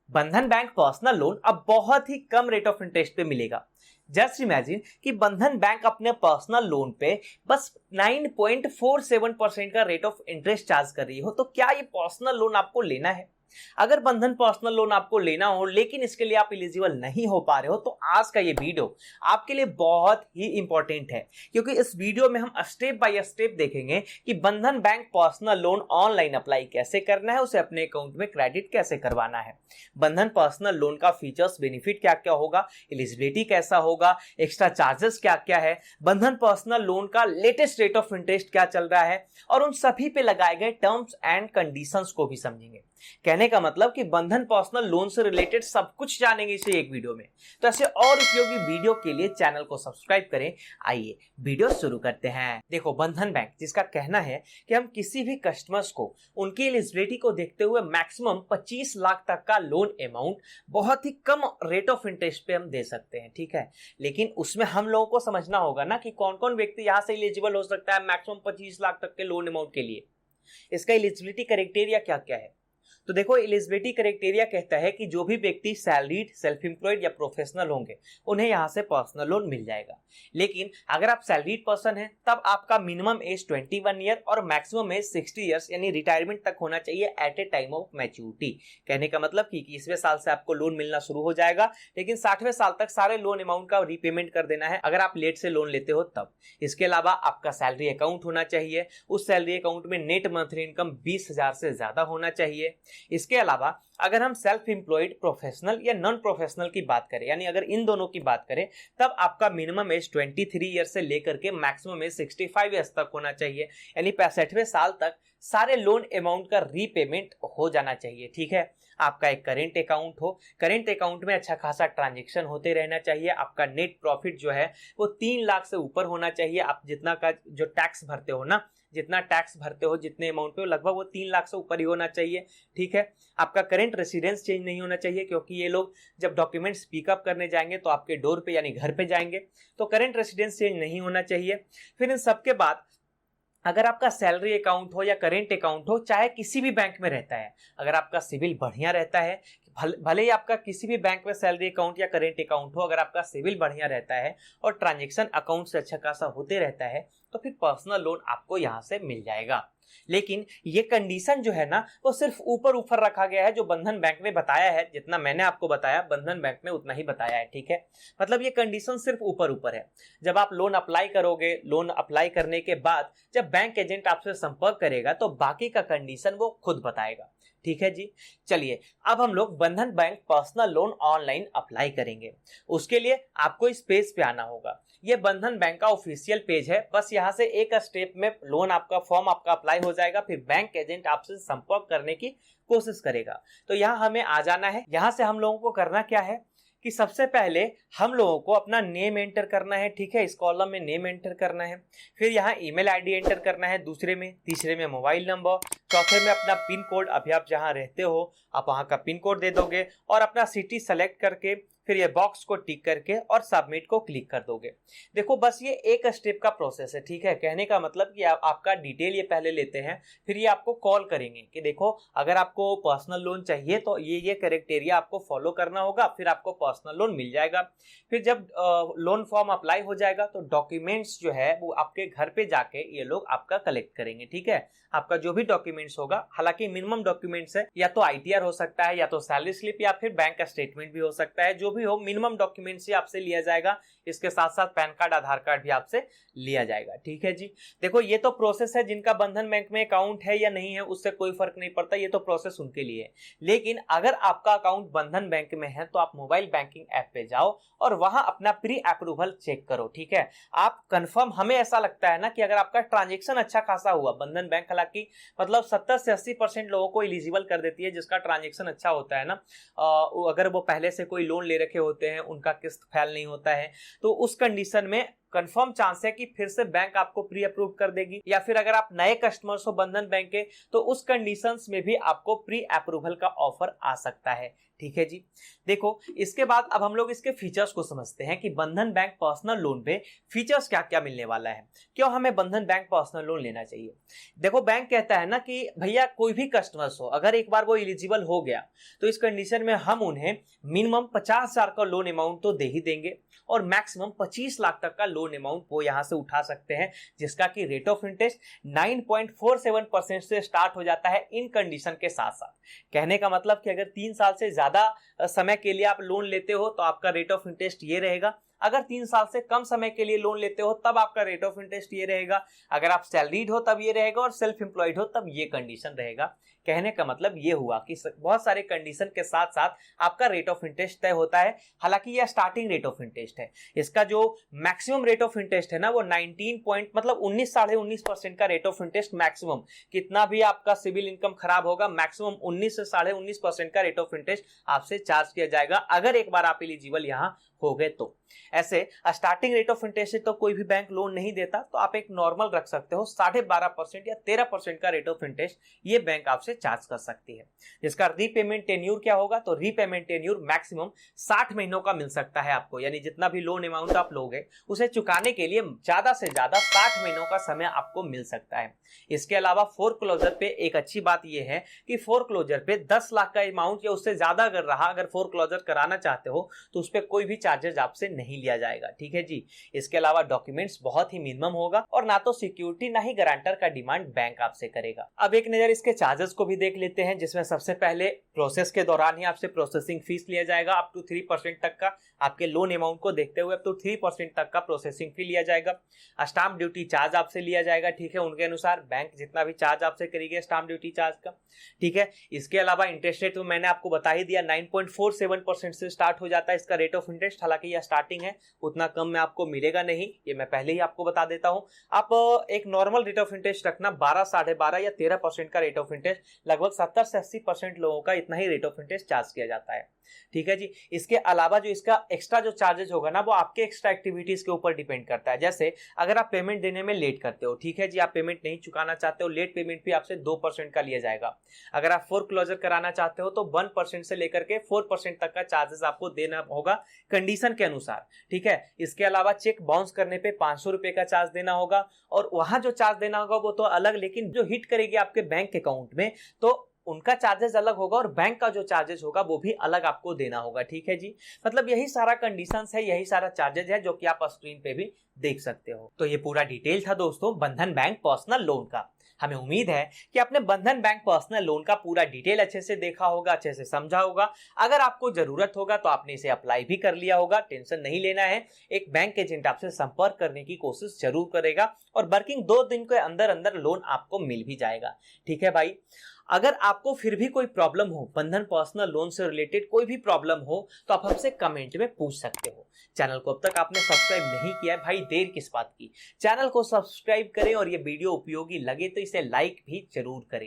बंधन bank personal loan अब बहुत ही कम रेट ऑफ इंटरेस्ट पे मिलेगा। जस्ट इमेजिन कि बंधन बैंक अपने पर्सनल लोन पे बस 9.47% का रेट ऑफ इंटरेस्ट चार्ज कर रही हो, तो क्या ये पर्सनल लोन आपको लेना है? अगर बंधन पर्सनल लोन आपको लेना हो लेकिन इसके लिए आप एलिजिबल नहीं हो पा रहे हो, तो आज का ये वीडियो आपके लिए बहुत ही इंपॉर्टेंट है, क्योंकि इस वीडियो में हम स्टेप बाय स्टेप देखेंगे कि बंधन bank personal loan online apply कैसे करना है, उसे अपने अकाउंट में क्रेडिट कैसे करवाना है, बंधन पर्सनल लोन का फीचर्स बेनिफिट क्या क्या होगा, एलिजिबिलिटी कैसा होगा, एक्स्ट्रा चार्जेस क्या क्या है, बंधन पर्सनल लोन का लेटेस्ट रेट ऑफ इंटरेस्ट क्या चल रहा है, और उन सभी पे लगाए गए टर्म्स एंड कंडीशंस को भी समझेंगे। कहने का मतलब कि बंधन पर्सनल लोन से रिलेटेड सब कुछ जानेंगे इसे एक वीडियो में। तो ऐसे और उपयोगी वीडियो के लिए चैनल को सब्सक्राइब करें। आइए वीडियो शुरू करते हैं। देखो, बंधन बैंक जिसका कहना है कि हम किसी भी कस्टमर्स को उनकी एलिजिबिलिटी को देखते हुए मैक्सिमम 25 लाख तक का लोन अमाउंट बहुत ही कम रेट ऑफ इंटरेस्ट पे हम दे सकते हैं, ठीक है। लेकिन उसमें हम लोगों को समझना होगा ना कि कौन कौन व्यक्ति यहां से एलिजिबल हो सकता है मैक्सिमम 25 लाख तक के लोन अमाउंट के लिए। इसका एलिजिबिलिटी क्राइटेरिया क्या क्या है? तो देखो, एलिजिबिलिटी क्राइटेरिया कहता है कि जो भी व्यक्ति सैलरीड, सेल्फ एम्प्लॉयड या प्रोफेशनल होंगे उन्हें यहां से पर्सनल लोन मिल जाएगा। लेकिन अगर आप सैलरीड पर्सन हैं तब आपका मिनिमम एज 21 ईयर और मैक्सिमम एज 60 ईयर्स यानी रिटायरमेंट तक होना चाहिए at a time of maturity. कहने का मतलब कि 21वें साल से आपको लोन मिलना शुरू हो जाएगा, लेकिन 60वें साल तक सारे लोन अमाउंट का रीपेमेंट कर देना है अगर आप लेट से लोन लेते हो तब। इसके अलावा आपका सैलरी अकाउंट होना चाहिए, उस सैलरी अकाउंट में नेट मंथली इनकम 20,000 से ज्यादा होना चाहिए। इसके अलावा अगर हम सेल्फ एम्प्लॉयड, प्रोफेशनल या नॉन प्रोफेशनल की बात करें, यानी अगर इन दोनों की बात करें, तब आपका मिनिमम एज 23 ईयर से लेकर के मैक्सिमम एज 65 ईयर्स तक होना चाहिए, यानी 65वें साल तक सारे लोन अमाउंट का रीपेमेंट हो जाना चाहिए, ठीक है। आपका एक करेंट अकाउंट हो, करेंट अकाउंट में अच्छा खासा ट्रांजैक्शन होते रहना चाहिए। आपका नेट प्रॉफिट जो है वो 3 लाख से ऊपर होना चाहिए। आप जितना का जो टैक्स भरते हो ना, जितना टैक्स भरते हो, जितने अमाउंट पे, लगभग वो 3 लाख से ऊपर ही होना चाहिए, ठीक है। आपका करंट रेसिडेंस चेंज नहीं होना चाहिए, क्योंकि ये लोग जब डॉक्यूमेंट्स पिकअप करने जाएंगे तो आपके डोर पे यानी घर पे जाएंगे, तो करंट रेसिडेंस चेंज नहीं होना चाहिए। फिर इन सबके बाद अगर आपका सैलरी अकाउंट हो या करेंट अकाउंट हो, चाहे किसी भी बैंक में रहता है, अगर आपका सिविल बढ़िया रहता है, भले ही आपका किसी भी बैंक में सैलरी अकाउंट या करेंट अकाउंट हो, अगर आपका सिविल बढ़िया रहता है और ट्रांजैक्शन अकाउंट से अच्छा खासा होते रहता है, तो फिर पर्सनल लोन आपको यहां से मिल जाएगा। लेकिन ये कंडीशन जो है ना, वो सिर्फ ऊपर रखा गया है। जो बंधन बैंक ने बताया है, जितना मैंने आपको बताया, बंधन बैंक ने उतना ही बताया है, ठीक है। मतलब ये कंडीशन सिर्फ ऊपर है। जब आप लोन अप्लाई करोगे, लोन अप्लाई करने के बाद जब बैंक एजेंट आपसे संपर्क करेगा तो बाकी का कंडीशन वो खुद बताएगा, ठीक है जी। चलिए, अब हम लोग बंधन bank personal loan online apply करेंगे। उसके लिए आपको इस पेज पे आना होगा। ये बंधन बैंक का ऑफिशियल पेज है। बस यहाँ से एक स्टेप में लोन आपका फॉर्म आपका अप्लाई हो जाएगा, फिर बैंक एजेंट आपसे संपर्क करने की कोशिश करेगा। तो यहाँ हमें आ जाना है। यहाँ से हम लोगों को करना क्या है कि सबसे पहले हम लोगों को अपना नेम एंटर करना है, ठीक है। इस कॉलम में नेम एंटर करना है, फिर यहाँ ईमेल आईडी एंटर करना है, दूसरे में, तीसरे में मोबाइल नंबर, चौथे में अपना पिन कोड, अभी आप जहाँ रहते हो आप वहाँ का पिन कोड दे दोगे और अपना सिटी सेलेक्ट करके फिर ये बॉक्स को टिक करके और सबमिट को क्लिक कर दोगे। देखो, बस ये एक स्टेप का प्रोसेस है, ठीक है। कहने का मतलब कि आपका डिटेल ये पहले लेते हैं, फिर ये आपको कॉल करेंगे कि देखो, अगर आपको पर्सनल लोन चाहिए तो ये क्राइटेरिया आपको फॉलो करना होगा, फिर आपको पर्सनल लोन मिल जाएगा। फिर जब लोन फॉर्म अप्लाई हो जाएगा तो डॉक्यूमेंट्स जो है वो आपके घर पे जाके ये लोग आपका कलेक्ट करेंगे, ठीक है। आपका जो भी डॉक्यूमेंट्स होगा, हालांकि मिनिमम डॉक्यूमेंट्स है, या तो ITR हो सकता है, या तो सैलरी स्लिप, या फिर बैंक का स्टेटमेंट भी हो सकता है। जो भी हो, मिनिमम डॉक्यूमेंट्स ही आपसे लिया जाएगा। इसके साथ साथ पैन कार्ड, आधार कार्ड भी आपसे लिया जाएगा, ठीक है जी। देखो, ये तो प्रोसेस है। जिनका बंधन बैंक में अकाउंट है या नहीं है उससे कोई फर्क नहीं पड़ता, ये तो प्रोसेस उनके लिए है। लेकिन अगर आपका अकाउंट बंधन बैंक में है तो आप मोबाइल बैंकिंग ऐप पे जाओ और वहां अपना प्री अप्रूवल चेक करो, ठीक है। आप कंफर्म, हमें ऐसा लगता है ना कि अगर आपका ट्रांजेक्शन अच्छा खासा हुआ, बंधन बैंक हालांकि मतलब 70 से 80% लोगों को एलिजिबल कर देती है जिसका ट्रांजेक्शन अच्छा होता है ना। अगर वो पहले से कोई लोन ले रखे होते हैं, उनका किस्त फेल नहीं होता है, तो उस कंडीशन में कंफर्म चांस है कि फिर से बैंक आपको प्री अप्रूव कर देगी, या फिर अगर आप नए कस्टमर्स हो बंधन बैंक के तो उस कंडीशंस में भी आपको प्री अप्रूवल का ऑफर आ सकता है। ठीक है जी। देखो इसके बाद अब हम लोग इसके फीचर्स को समझते हैं कि बंधन बैंक पर्सनल लोन पे फीचर्स क्या क्या मिलने वाला है, क्यों हमें बंधन बैंक पर्सनल लोन लेना चाहिए। देखो बैंक कहता है ना कि भैया कोई भी कस्टमर्स हो अगर एक बार वो एलिजिबल हो गया तो इस कंडीशन में हम उन्हें मिनिमम 50,000 का लोन अमाउंट तो दे ही देंगे और मैक्सिमम 25 लाख तक का लोन अमाउंट वो यहां से उठा सकते हैं, जिसका कि रेट ऑफ इंटरेस्ट 9.47% से स्टार्ट हो जाता है इन कंडीशन के साथ साथ। कहने का मतलब कि अगर 3 साल से ज्यादा समय के लिए आप लोन लेते हो तो आपका रेट ऑफ इंटरेस्ट ये रहेगा, अगर 3 साल से कम समय के लिए लोन लेते हो तब आपका रेट ऑफ इंटरेस्ट ये रहेगा, अगर आप सैलरीड हो तब ये रहेगा और सेल्फ एम्प्लॉयड हो तब ये कंडीशन रहेगा। कहने का मतलब ये हुआ कि बहुत सारे कंडीशन के साथ साथ आपका रेट ऑफ इंटरेस्ट तय होता है। हालांकि यह स्टार्टिंग रेट ऑफ इंटरेस्ट है, इसका जो मैक्सिमम रेट ऑफ इंटरेस्ट है ना वो 19 पॉइंट मतलब 19.5% का रेट ऑफ इंटरेस्ट मैक्सिमम, कितना भी आपका सिविल इनकम खराब होगा मैक्सिमम 19 से 19.5% का रेट ऑफ इंटरेस्ट आपसे चार्ज किया जाएगा अगर एक बार आप एलिजिबल यहां हो गए तो। ऐसे स्टार्टिंग रेट ऑफ इंटरेस्ट से तो कोई भी बैंक लोन नहीं देता, तो आप एक नॉर्मल रख सकते हो 12.5% या 13% का रेट ऑफ इंटरेस्ट ये बैंक आपसे चार्ज कर सकती है। जिसका रीपेमेंट टेन्यूर क्या होगा, तो रीपेमेंट टेन्यूर मैक्सिमम 60 महीनों का मिल सकता है आपको, यानी जितना भी लोन अमाउंट आप लोगे उसे चुकाने के लिए ज्यादा से ज्यादा 60 महीनों का समय आपको मिल सकता है। इसके अलावा फोरक्लोजर पे एक अच्छी बात यह है कि फोरक्लोजर पे 10 लाख का अमाउंट या उससे ज्यादा अगर रहा, अगर फोरक्लोजर कराना चाहते हो तो उस पर कोई भी चार्जेस आपसे नहीं लिया जाएगा। ठीक है जी। इसके अलावा डॉक्यूमेंट्स बहुत ही मिनिमम होगा और ना तो सिक्योरिटी ना ही गारंटर का डिमांड बैंक आपसे करेगा। अब एक नजर इसके चार्जेस को भी देख लेते हैं, जिसमें सबसे पहले प्रोसेस के दौरान ही आपसे प्रोसेसिंग फीस लिया जाएगा अप टू 3% तक का, आपके लोन अमाउंट को देखते हुए अप टू 3% तक का प्रोसेसिंग फी लिया जाएगा। स्टाम्प ड्यूटी चार्ज आपसे लिया जाएगा, ठीक है, उनके अनुसार बैंक जितना भी चार्ज आपसे करेगी स्टाम्प ड्यूटी चार्ज का। ठीक है। इसके अलावा इंटरेस्ट रेट तो मैंने आपको बता ही दिया, 9.47% से स्टार्ट हो जाता है इसका रेट ऑफ इंटरेस्ट। हालांकि यह स्टार्टिंग है, उतना कम में आपको मिलेगा नहीं, ये मैं पहले ही आपको बता देता हूं। आप एक नॉर्मल रेट ऑफ इंटरेस्ट रखना 12, 12.5 या 13% का रेट ऑफ इंटरेस्ट, लगभग 70 से 80% लोगों का इतना ही रेट ऑफ इंटरेस्ट चार्ज किया जाता है। ठीक है जी। इसके अलावा जो इसका एक्स्ट्रा जो चार्जेस होगा ना वो आपके एक्स्ट्रा एक्टिविटीज के ऊपर डिपेंड करता है। जैसे अगर आप पेमेंट देने में लेट करते हो, ठीक है जी, आप पेमेंट नहीं चुकाना चाहते हो, लेट पेमेंट भी आपसे 2% का लिया जाएगा। अगर आप फोरक्लोजर कराना चाहते हो तो 1% से लेकर के 4% तक का चार्जेस आपको देना होगा कंडीशन के अनुसार। ठीक है। इसके अलावा चेक बाउंस करने पे 500 रुपए का चार्ज देना होगा और वहां जो चार्ज देना होगा वो तो अलग, लेकिन जो हिट करेगी आपके बैंक अकाउंट में तो उनका चार्जेस अलग होगा और बैंक का जो चार्जेस होगा वो भी अलग आपको देना होगा। ठीक है जी। मतलब यही सारा कंडीशंस है, यही सारा चार्जेस है जो कि आप स्क्रीन पे भी देख सकते हो। तो ये पूरा डिटेल था दोस्तों बंधन बैंक पर्सनल लोन का। हमें उम्मीद है कि आपने बंधन बैंक पर्सनल लोन का पूरा डिटेल अच्छे से देखा होगा, अच्छे से समझा होगा। अगर आपको जरूरत होगा तो आपने इसे अप्लाई भी कर लिया होगा, टेंशन नहीं लेना है। एक बैंक एजेंट आपसे संपर्क करने की कोशिश जरूर करेगा और वर्किंग 2 दिन के अंदर अंदर लोन आपको मिल भी जाएगा। ठीक है भाई। अगर आपको फिर भी कोई प्रॉब्लम हो, बंधन पर्सनल लोन से रिलेटेड कोई भी प्रॉब्लम हो, तो आप हमसे कमेंट में पूछ सकते हो। चैनल को अब तक आपने सब्सक्राइब नहीं किया है भाई, देर किस बात की, चैनल को सब्सक्राइब करें और ये वीडियो उपयोगी लगे तो इसे लाइक भी जरूर करें।